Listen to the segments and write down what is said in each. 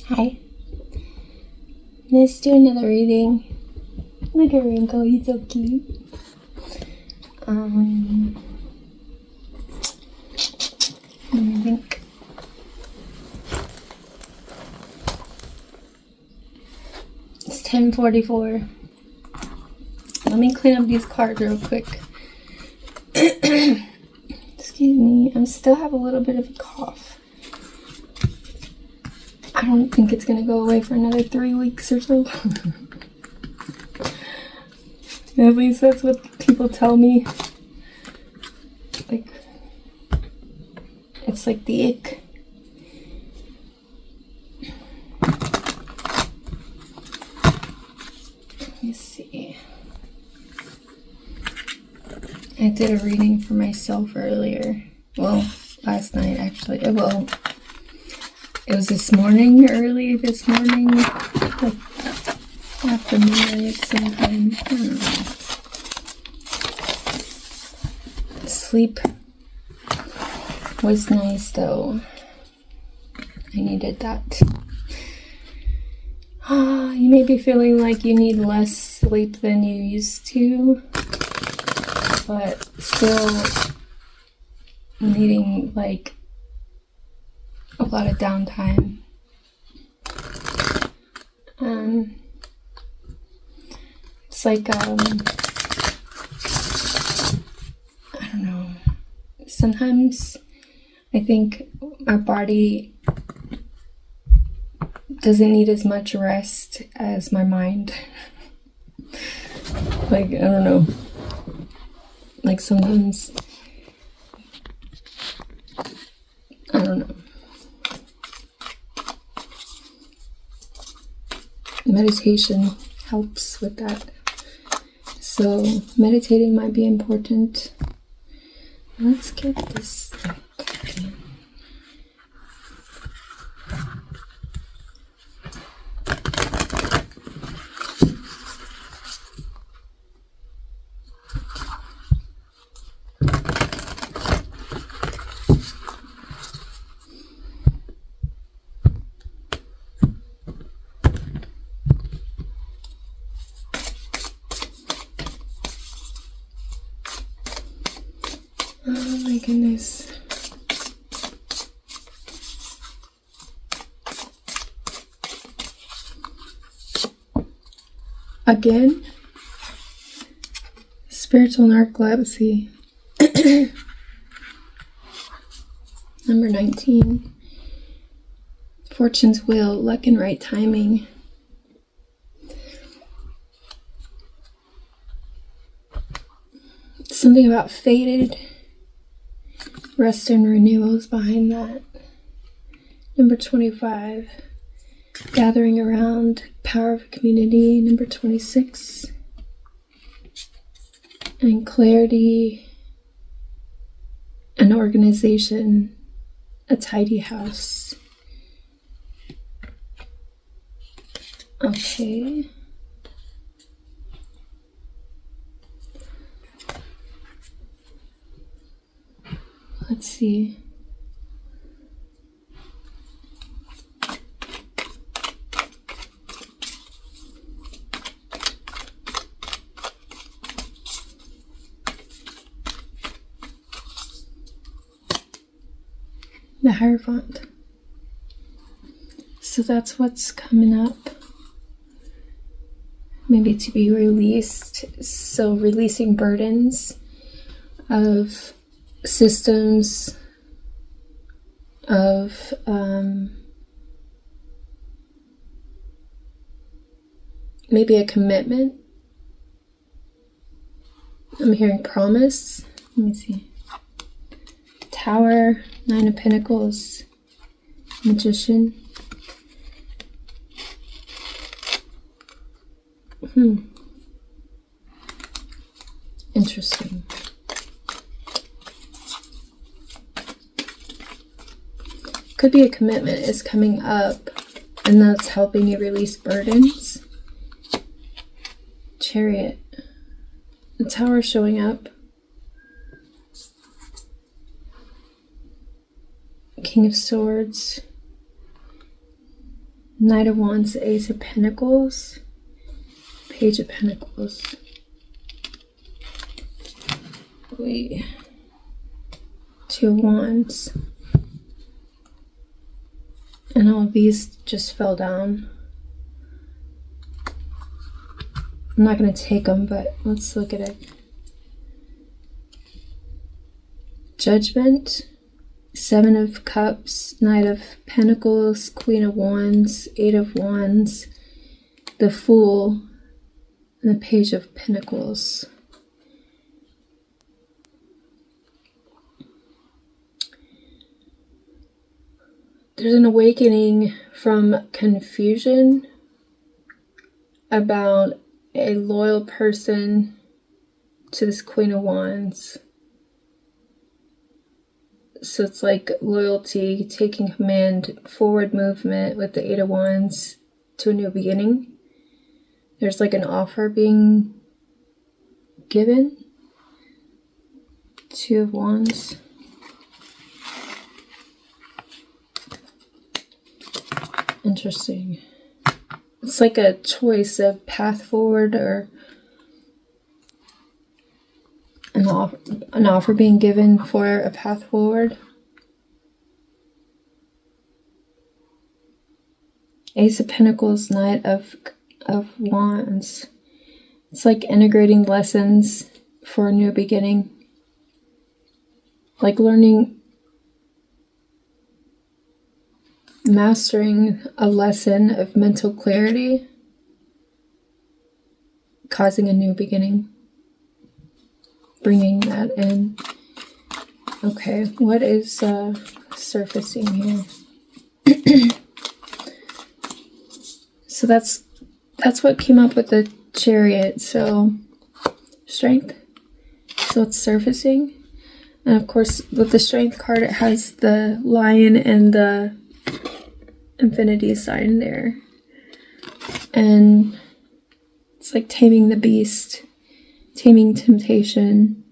Hi. Let's do another reading. Look at Wrinkle, he's so cute. Let me think. It's 10:44. Let me clean up these cards real quick. Excuse me, I still have a little bit of a cough. I don't think it's gonna go away for another 3 weeks or so. At least that's what people tell me. Like, it's like the ick. Let me see. I did a reading for myself earlier. Well, last night actually. Well, it was early this morning, like after midnight sometime. I don't know. Sleep was nice though. I needed that. You may be feeling like you need less sleep than you used to, but still needing like a lot of downtime. It's like I don't know. Sometimes I think our body doesn't need as much rest as my mind. Like, I don't know. Like sometimes, I don't know. Meditation helps with that. So meditating might be important. Let's get this. Okay. Oh my goodness. Again? Spiritual narcolepsy. Number 19. Fortune's wheel, luck and right timing. Something about faded. Rest and renewals behind that. Number 25. Gathering around, power of a community. Number 26. And clarity, an organization, a tidy house. Okay. Let's see. The Hierophant. So that's what's coming up. Maybe to be released. So releasing burdens of systems, of maybe a commitment. I'm hearing promise. Let me see. Tower, 9 of Pentacles, Magician. Interesting. Could be a commitment is coming up, and that's helping you release burdens. Chariot. The Tower showing up. King of Swords. Knight of Wands, Ace of Pentacles, Page of Pentacles. Wait. Two of Wands. And all of these just fell down. I'm not going to take them, but let's look at it. Judgment, Seven of Cups, Knight of Pentacles, Queen of Wands, Eight of Wands, the Fool, and the Page of Pentacles. There's an awakening from confusion about a loyal person to this Queen of Wands. So it's like loyalty, taking command, forward movement with the Eight of Wands to a new beginning. There's like an offer being given. Two of Wands. Interesting. It's like a choice of path forward or an offer being given for a path forward. Ace of Pentacles, Knight of Wands. It's like integrating lessons for a new beginning. Like mastering a lesson of mental clarity, causing a new beginning. Bringing that in. Okay, what is surfacing here? So that's what came up with the Chariot. So Strength. So it's surfacing. And of course, with the Strength card, it has the Lion and the Infinity sign there. And it's like taming the beast. Taming temptation.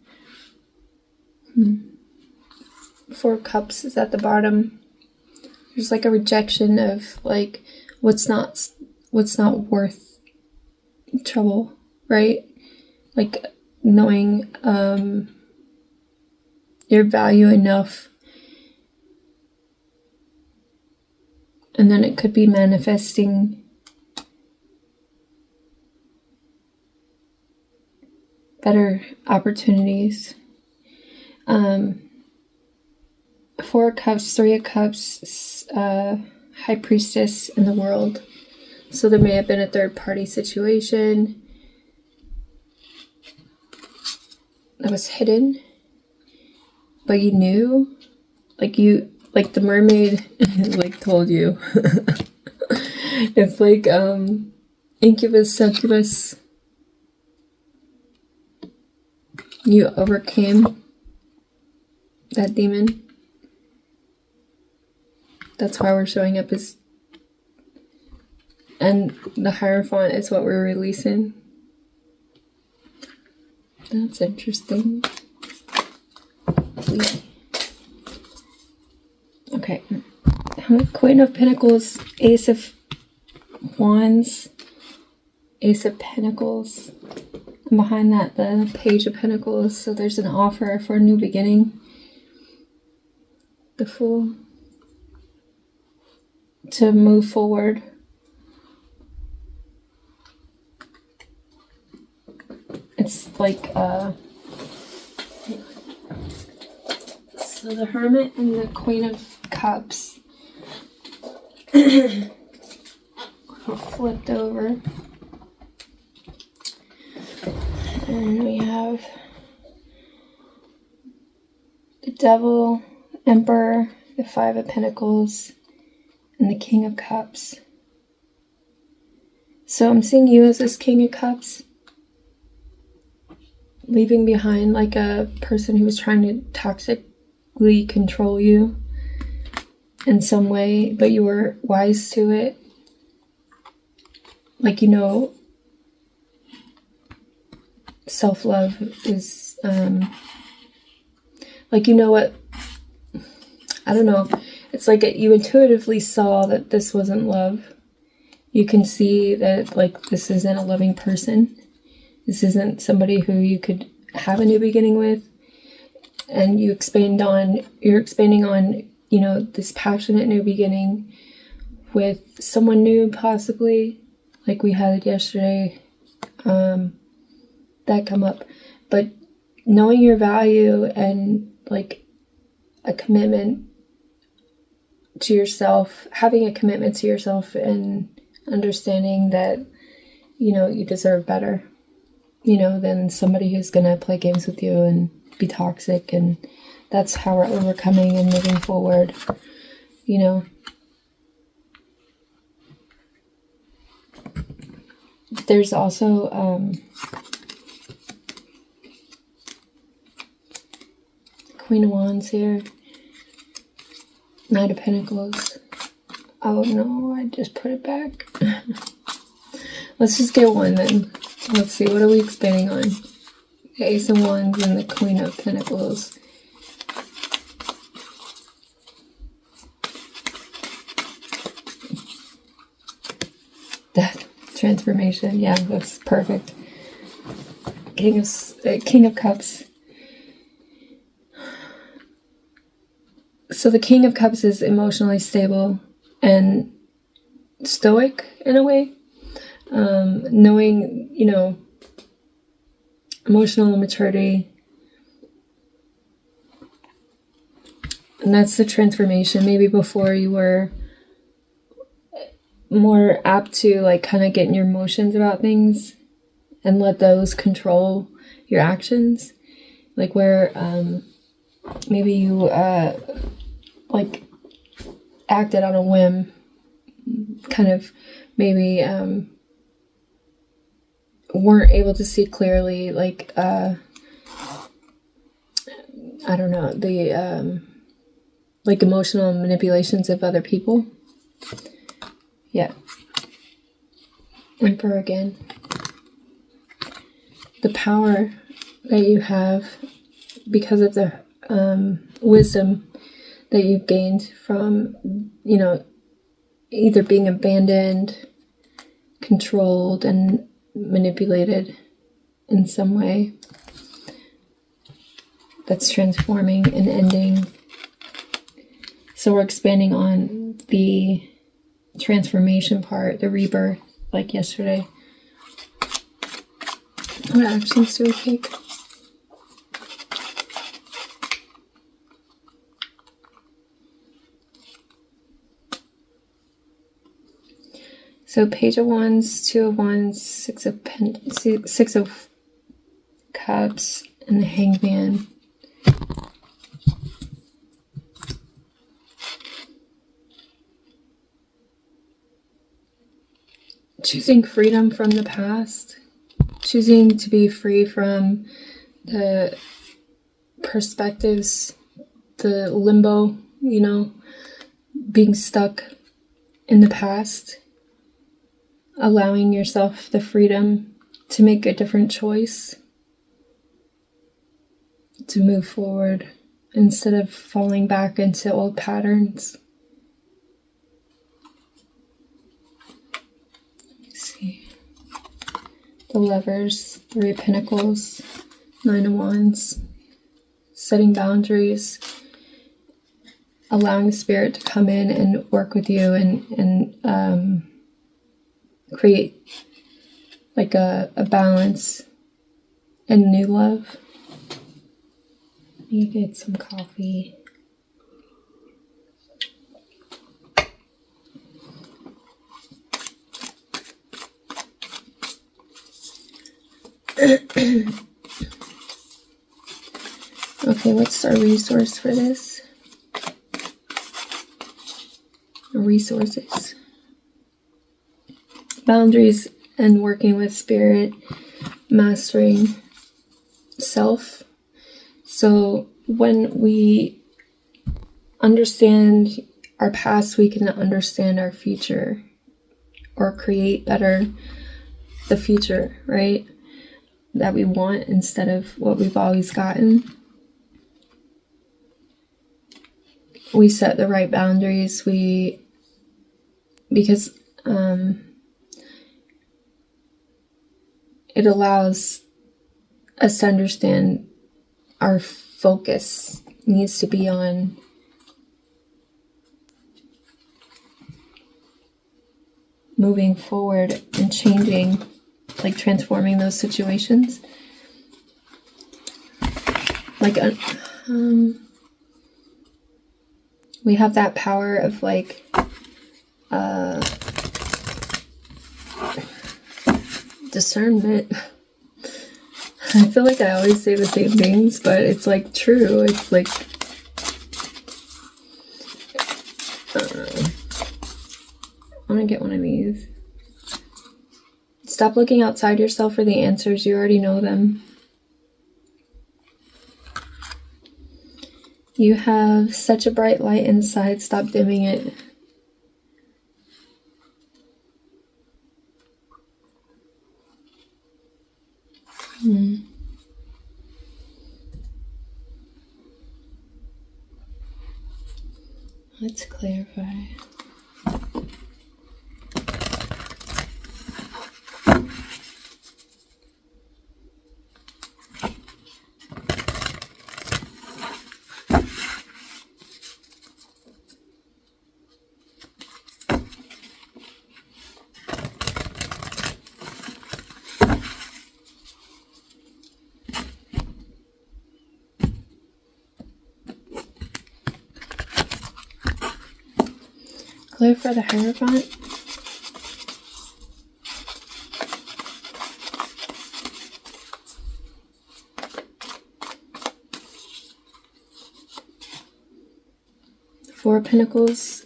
Four of Cups is at the bottom. There's like a rejection of like what's not worth trouble, right? Like knowing your value enough. And then it could be manifesting better opportunities. Four of Cups, Three of Cups, High Priestess in the World. So there may have been a third party situation that was hidden, but you knew, like the mermaid like told you. It's like incubus, succubus. You overcame that demon. That's why we're showing up as, and the Hierophant is what we're releasing. That's interesting. Okay. Queen of Pentacles, Ace of Wands, Ace of Pentacles. And behind that, the Page of Pentacles. So there's an offer for a new beginning. The Fool. To move forward. It's like so the Hermit and the Queen of Cups flipped over, and we have the Devil, Emperor, the Five of Pentacles, and the King of Cups. So I'm seeing you as this King of Cups, leaving behind like a person who was trying to toxically control you in some way, but you were wise to it. Like, you know, self-love is like, you know what, I don't know, it's like you intuitively saw that this wasn't love, You can see that, like, this isn't a loving person. This isn't somebody who you could have a new beginning with. And you're expanding on, you know, this passionate new beginning with someone new, possibly, like we had yesterday, that come up. But knowing your value and, like, a commitment to yourself, having a commitment to yourself and understanding that, you know, you deserve better, you know, than somebody who's gonna play games with you and be toxic. And that's how we're overcoming and moving forward, you know. There's also Queen of Wands here, Knight of Pentacles. Oh no, I just put it back. Let's just get one then. Let's see, what are we expanding on? The Ace of Wands and the Queen of Pentacles. Death, transformation. Yeah, that's perfect. King of Cups. So the King of Cups is emotionally stable and stoic in a way. Knowing, you know, emotional maturity. And that's the transformation. Maybe before you were more apt to, like, kind of get in your emotions about things and let those control your actions. Like where maybe you like acted on a whim, kind of maybe weren't able to see clearly, like I don't know, the like emotional manipulations of other people. Yeah. Emperor again. The power that you have because of the wisdom that you've gained from, you know, either being abandoned, controlled, and manipulated in some way. That's transforming and ending. So we're expanding on the transformation part, the rebirth, like yesterday. What actions do we take? So Page of Wands, Two of Wands, Six of Cups, and the Hangman. Choosing freedom from the past. Choosing to be free from the perspectives, the limbo, you know, being stuck in the past. Allowing yourself the freedom to make a different choice, to move forward instead of falling back into old patterns. Let's see. The Lovers, Three of Pentacles, Nine of Wands. Setting boundaries, allowing Spirit to come in and work with you and create like a balance and new love. You get some coffee. Okay, what's our resource for this? Resources. Boundaries and working with Spirit, mastering self. So when we understand our past, we can understand our future or create better the future, right? That we want instead of what we've always gotten. We set the right boundaries. Because it allows us to understand our focus needs to be on moving forward and changing, like transforming those situations. Like, we have that power of like, discernment. I feel like I always say the same things, but it's like true. It's like, I'm gonna get one of these. Stop looking outside yourself for the answers. You already know them. You have such a bright light inside. Stop dimming it. Let's clarify. Clear for the Hierophant. The Four of Pentacles,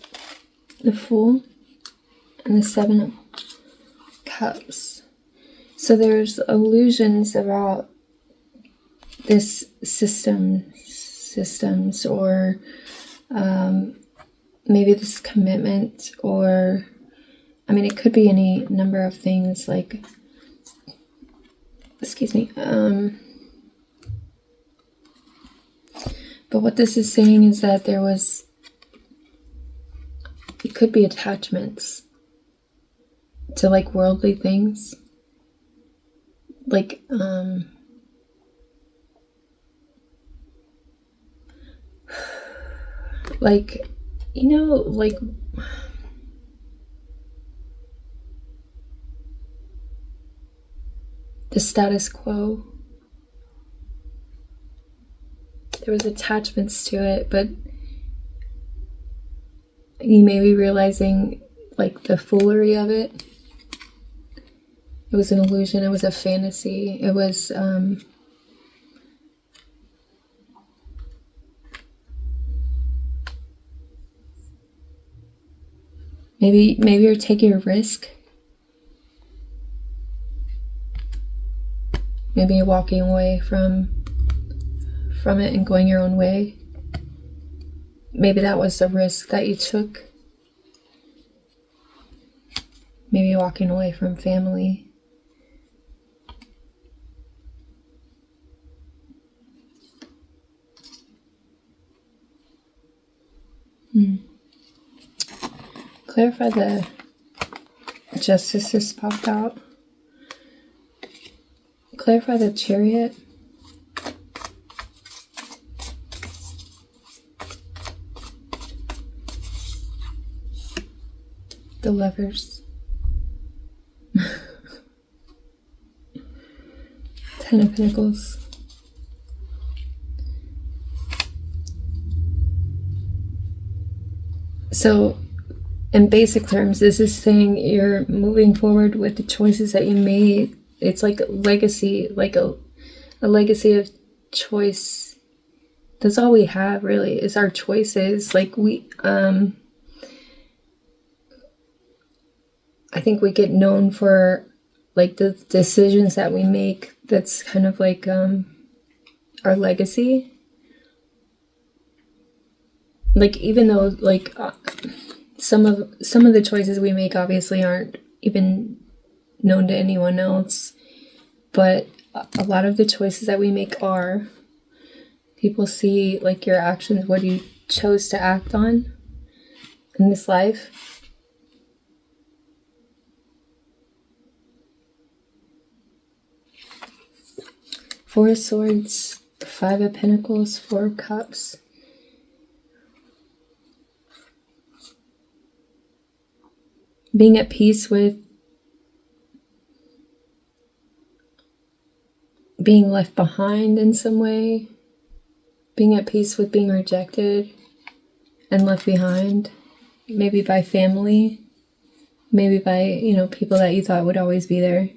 the Fool, and the Seven of Cups. So there's illusions about this systems, or maybe this commitment, or I mean, it could be any number of things, like, excuse me, but what this is saying is that it could be attachments to like worldly things, like like, you know, like the status quo. There was attachments to it, but you may be realizing like the foolery of it. It was an illusion. It was a fantasy. It was maybe you're taking a risk. Maybe you're walking away from it and going your own way. Maybe that was the risk that you took. Maybe walking away from family. Clarify the Justice just popped out. Clarify the Chariot. The Lovers. Ten of Pentacles. So, in basic terms, this is saying you're moving forward with the choices that you made. It's like a legacy, like a legacy of choice. That's all we have, really, is our choices. Like I think we get known for like the decisions that we make. That's kind of like our legacy. Like, even though like some of the choices we make obviously aren't even known to anyone else, but a lot of the choices that we make are. People see like your actions, what you chose to act on in this life. Four of Swords, Five of Pentacles, Four of Cups. Being at peace with being left behind in some way. Being at peace with being rejected and left behind. Maybe by family. Maybe by, people that you thought would always be there.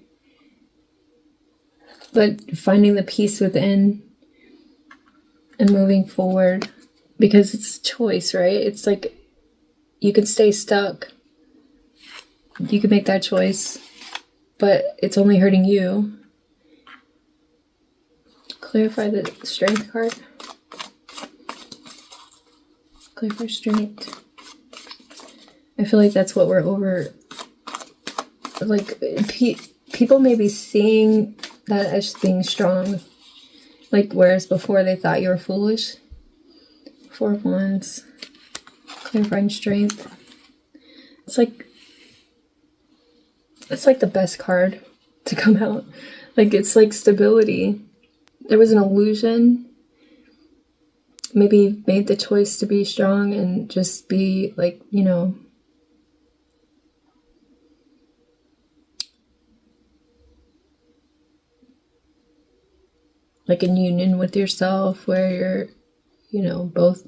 But finding the peace within and moving forward. Because it's a choice, right? It's like you can stay stuck. You can make that choice. But it's only hurting you. Clarify the Strength card. Clarify Strength. I feel like that's what we're over. Like, people may be seeing that as being strong. Like, whereas before they thought you were foolish. Four of Wands. Clarifying Strength. It's like the best card to come out. Like, it's like stability. There was an illusion. Maybe you made the choice to be strong and just be like, like in union with yourself, where you're, both,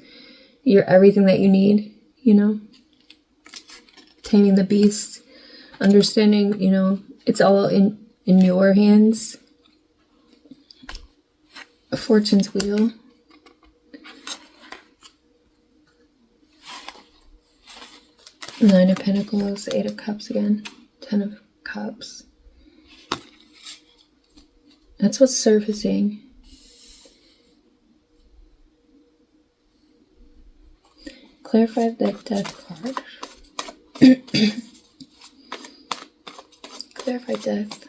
you're everything that you need, taming the beast, understanding, it's all in your hands. A Fortune's Wheel. Nine of Pentacles, Eight of Cups again, Ten of Cups. That's what's surfacing. Clarify the Death card. Clarify Death.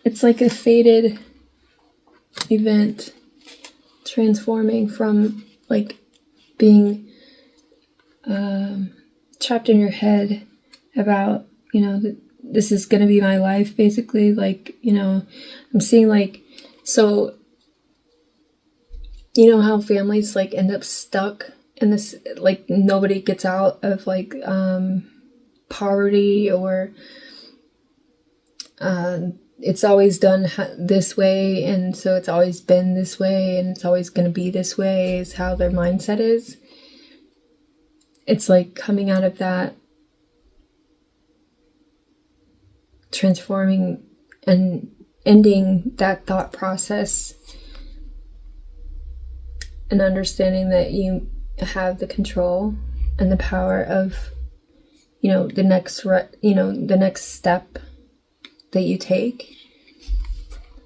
It's like a fated event transforming from like being trapped in your head about, this is going to be my life, basically. Like, I'm seeing like, so, how families like end up stuck in this, like nobody gets out of like poverty, or it's always done this way, and so it's always been this way, and it's always going to be this way, is how their mindset is. It's like coming out of that, transforming and ending that thought process, and understanding that you have the control and the power of, the next step that you take.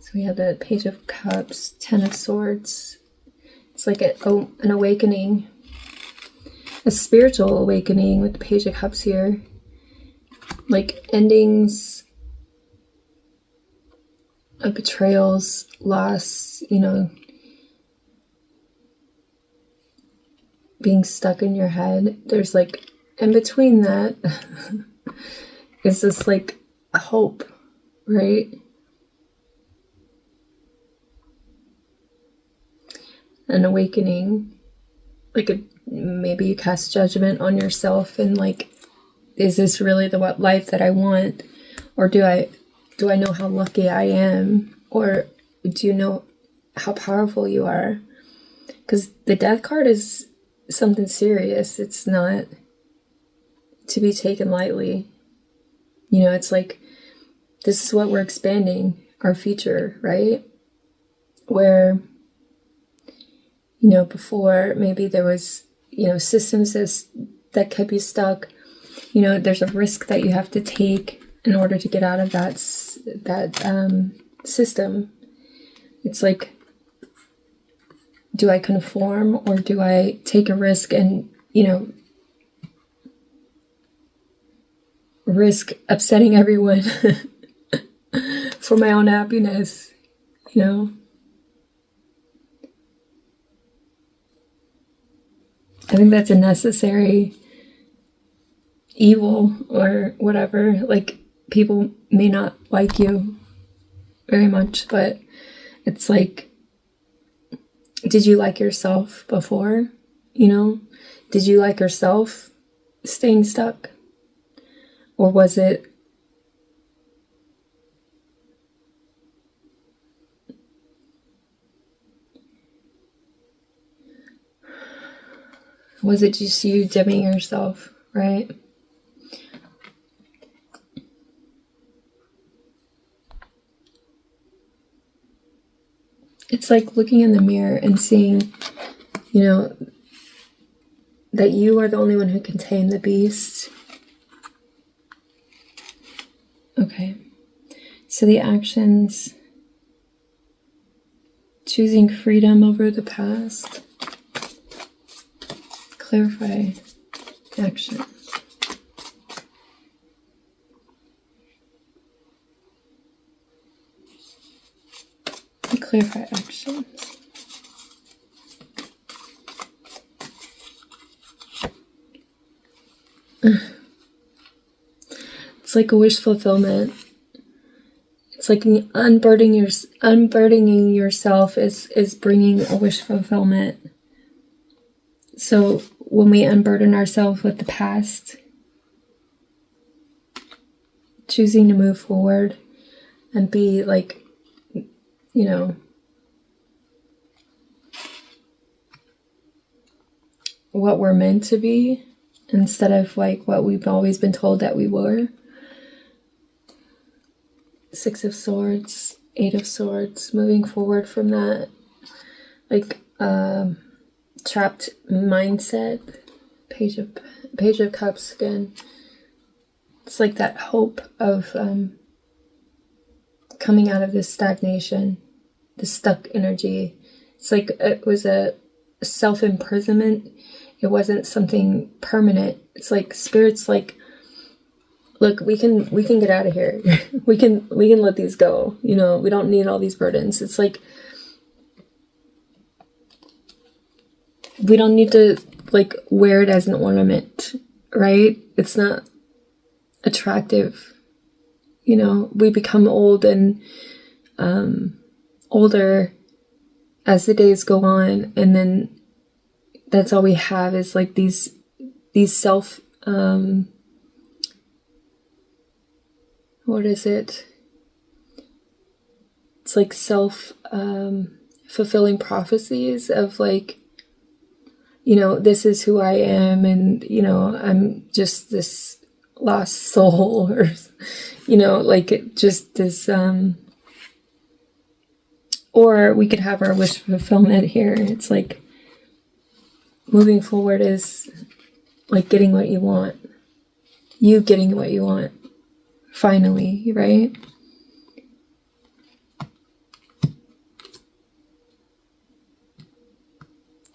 So we have the Page of Cups, Ten of Swords. It's like an awakening, a spiritual awakening with the Page of Cups here. Like endings, betrayals, loss, being stuck in your head. There's like, in between that is this like a hope, right? An awakening. Like maybe you cast judgment on yourself and like, is this really the life that I want? Or do I know how lucky I am? Or do you know how powerful you are? Because the Death card is something serious. It's not to be taken lightly. It's like, this is what we're expanding our future, right? Where, before maybe there was, systems that kept you stuck. There's a risk that you have to take in order to get out of that system. It's like, do I conform, or do I take a risk and, risk upsetting everyone for my own happiness, I think that's a necessary evil or whatever. Like, people may not like you very much, but it's like, did you like yourself before? You know, did you like yourself staying stuck? Or was it just you dimming yourself, right? It's like looking in the mirror and seeing, you know, that you are the only one who can tame the beast. Okay. So the actions: choosing freedom over the past. Clarify actions. Clarify actions. It's like a wish fulfillment. It's like unburdening yourself is bringing a wish fulfillment. So when we unburden ourselves with the past, choosing to move forward and be like, you know, what we're meant to be instead of like what we've always been told that we were. 6 of Swords, 8 of Swords, moving forward from that, like, trapped mindset. Page of Cups again. It's like that hope of coming out of this stagnation, the stuck energy. It's like it was a self-imprisonment. It wasn't something permanent. It's like Spirit's like, look, we can get out of here. we can let these go. You know, we don't need all these burdens. It's like, we don't need to like wear it as an ornament, right? It's not attractive. You know, we become old and older as the days go on, and then that's all we have is like these self what is it? It's like self fulfilling prophecies of like, you know, this is who I am, and you know, I'm just this lost soul, or you know, like just this or we could have our wish fulfillment here. It's like moving forward is like getting what you want. You getting what you want. Finally, right?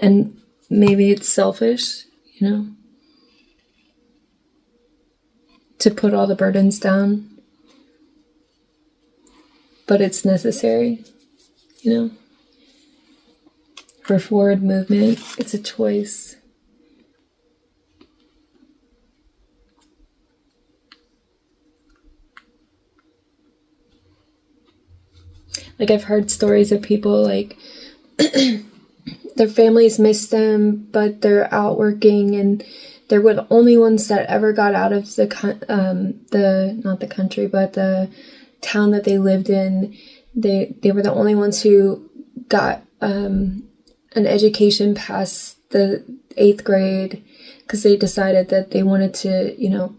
And maybe it's selfish, you know, to put all the burdens down. But it's necessary, you know. For forward movement, it's a choice. Like, I've heard stories of people like their families miss them, but they're out working, and they were the only ones that ever got out of not the country, but the town that they lived in. They were the only ones who got an education past the 8th grade because they decided that they wanted to, you know,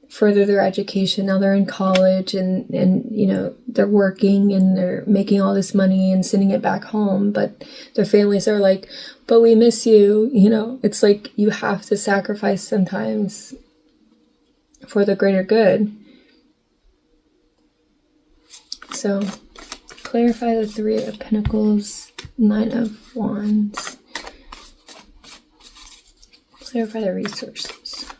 further their education. Now they're in college, and you know, they're working and they're making all this money and sending it back home, but their families are like, but we miss you. You know, it's like you have to sacrifice sometimes for the greater good. So clarify the 3 of Pentacles, 9 of Wands. Clarify the resources.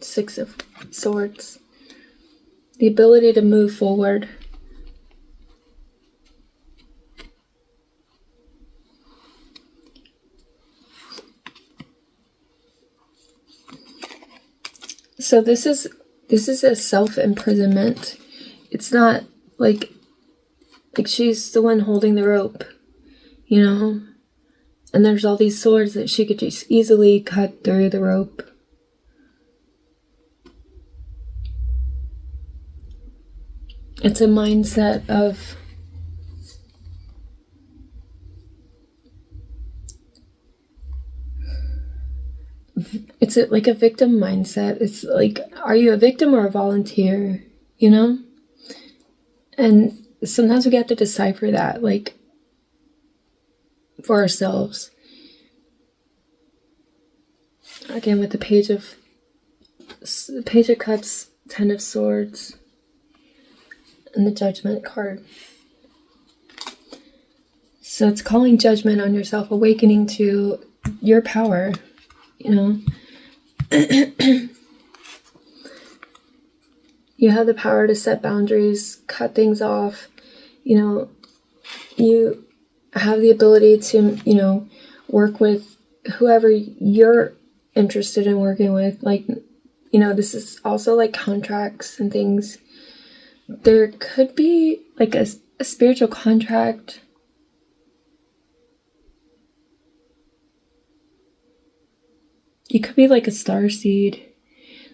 Six of Swords. The ability to move forward. So this is a self-imprisonment. It's not like she's the one holding the rope, you know? And there's all these swords that she could just easily cut through the rope. It's a mindset of like a victim mindset. It's like, are you a victim or a volunteer, you know? And sometimes we have to decipher that, like, for ourselves. Again, with the Page of Cups, Ten of Swords, and the Judgment card. So it's calling judgment on yourself, awakening to your power, you know. You have the power to set boundaries, cut things off, you know. You have the ability to, you know, work with whoever you're interested in working with. Like, you know, this is also like contracts and things. There could be like a spiritual contract. You could be like a starseed.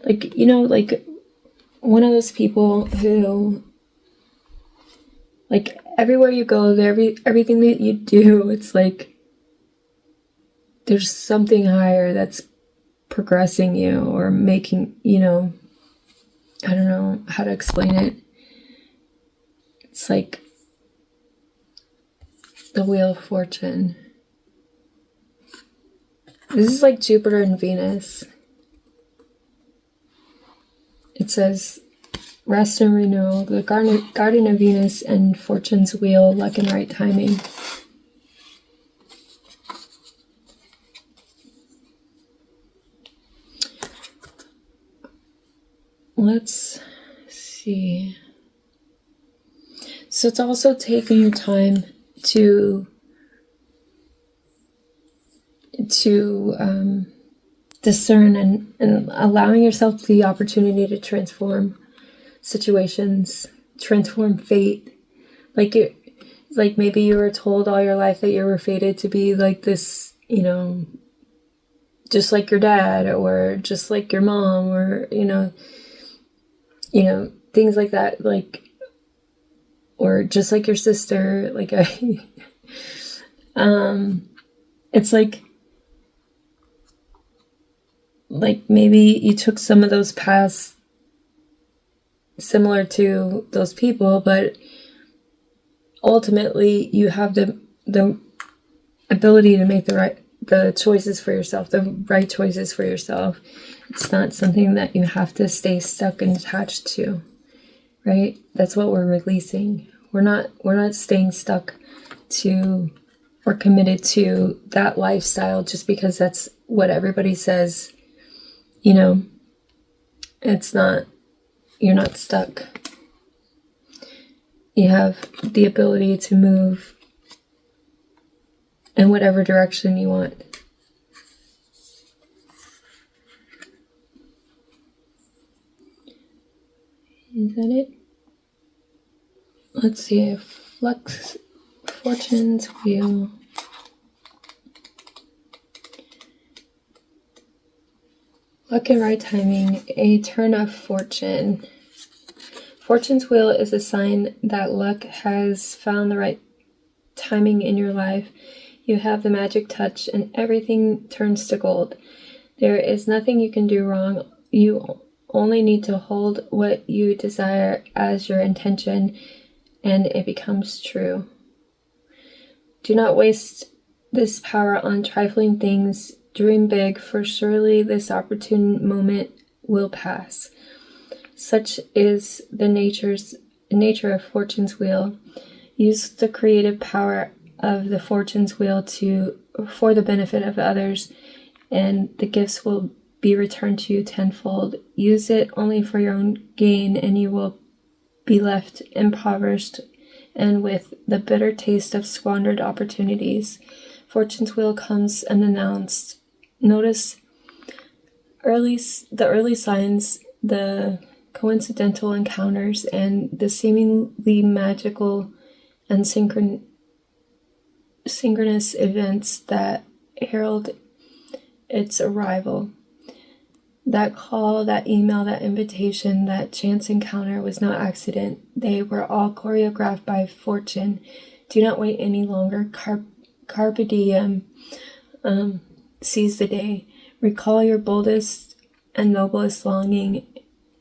Like, you know, like one of those people who, like, everywhere you go, everything that you do, it's like there's something higher that's progressing you or making, you know, I don't know how to explain it. It's like the Wheel of Fortune. This is like Jupiter and Venus. It says rest and renewal, the Garden of Venus and Fortune's Wheel, luck and right timing. Let's see. So it's also taking your time to discern and allowing yourself the opportunity to transform situations, transform fate. Like maybe you were told all your life that you were fated to be like this, you know, just like your dad or just like your mom, or you know things like that, like, or just like your sister. Like it's like maybe you took some of those paths similar to those people, but ultimately you have the ability to make the right choices for yourself. It's not something that you have to stay stuck and attached to, right? That's what we're releasing. We're not staying stuck to or committed to that lifestyle just because that's what everybody says. You know, you're not stuck. You have the ability to move in whatever direction you want. Is that it? Let's see. Flux, Fortune's Wheel. Luck and right timing, a turn of fortune. Fortune's Wheel is a sign that luck has found the right timing in your life. You have the magic touch and everything turns to gold. There is nothing you can do wrong. You only need to hold what you desire as your intention and it becomes true. Do not waste this power on trifling things. Dream big, for surely this opportune moment will pass. Such is the nature of Fortune's Wheel. Use the creative power of the Fortune's Wheel for the benefit of others, and the gifts will be returned to you tenfold. Use it only for your own gain, and you will be left impoverished and with the bitter taste of squandered opportunities. Fortune's Wheel comes unannounced. Notice the early signs, the coincidental encounters, and the seemingly magical and synchronous events that herald its arrival. That call, that email, that invitation, that chance encounter was no accident. They were all choreographed by fortune. Do not wait any longer. Carpe diem. Seize the day. Recall your boldest and noblest longing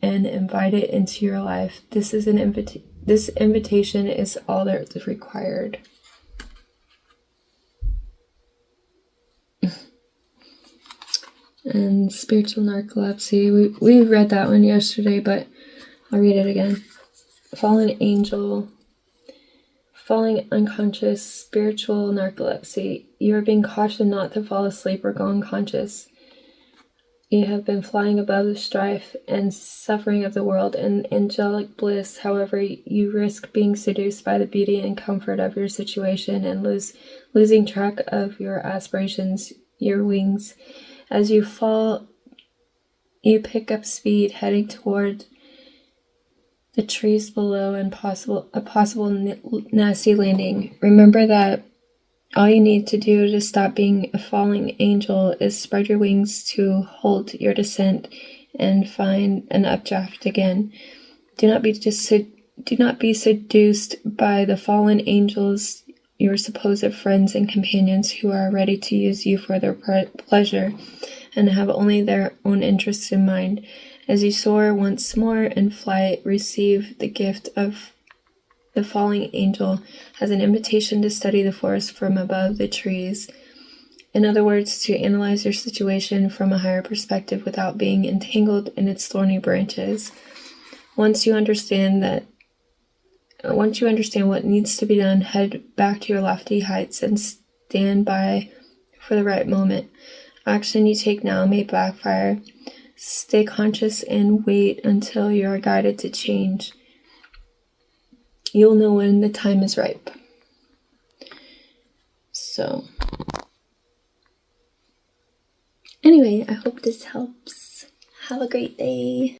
and invite it into your life. This invitation is all that is required. And spiritual narcolepsy. We read that one yesterday, but I'll read it again. Fallen angel, falling unconscious, spiritual narcolepsy. You are being cautioned not to fall asleep or go unconscious. You have been flying above the strife and suffering of the world in angelic bliss. However, you risk being seduced by the beauty and comfort of your situation and losing track of your aspirations, your wings. As you fall, you pick up speed, heading toward the trees below and a possible nasty landing. Remember that all you need to do to stop being a falling angel is spread your wings to hold your descent and find an updraft again. Do not be seduced by the fallen angels, your supposed friends and companions who are ready to use you for their pleasure and have only their own interests in mind. As you soar once more in flight, receive the gift of the falling angel as an invitation to study the forest from above the trees. In other words, to analyze your situation from a higher perspective without being entangled in its thorny branches. Once you understand what needs to be done, head back to your lofty heights and stand by for the right moment. Action you take now may backfire. Stay conscious and wait until you are guided to change. You'll know when the time is ripe. So, anyway, I hope this helps. Have a great day.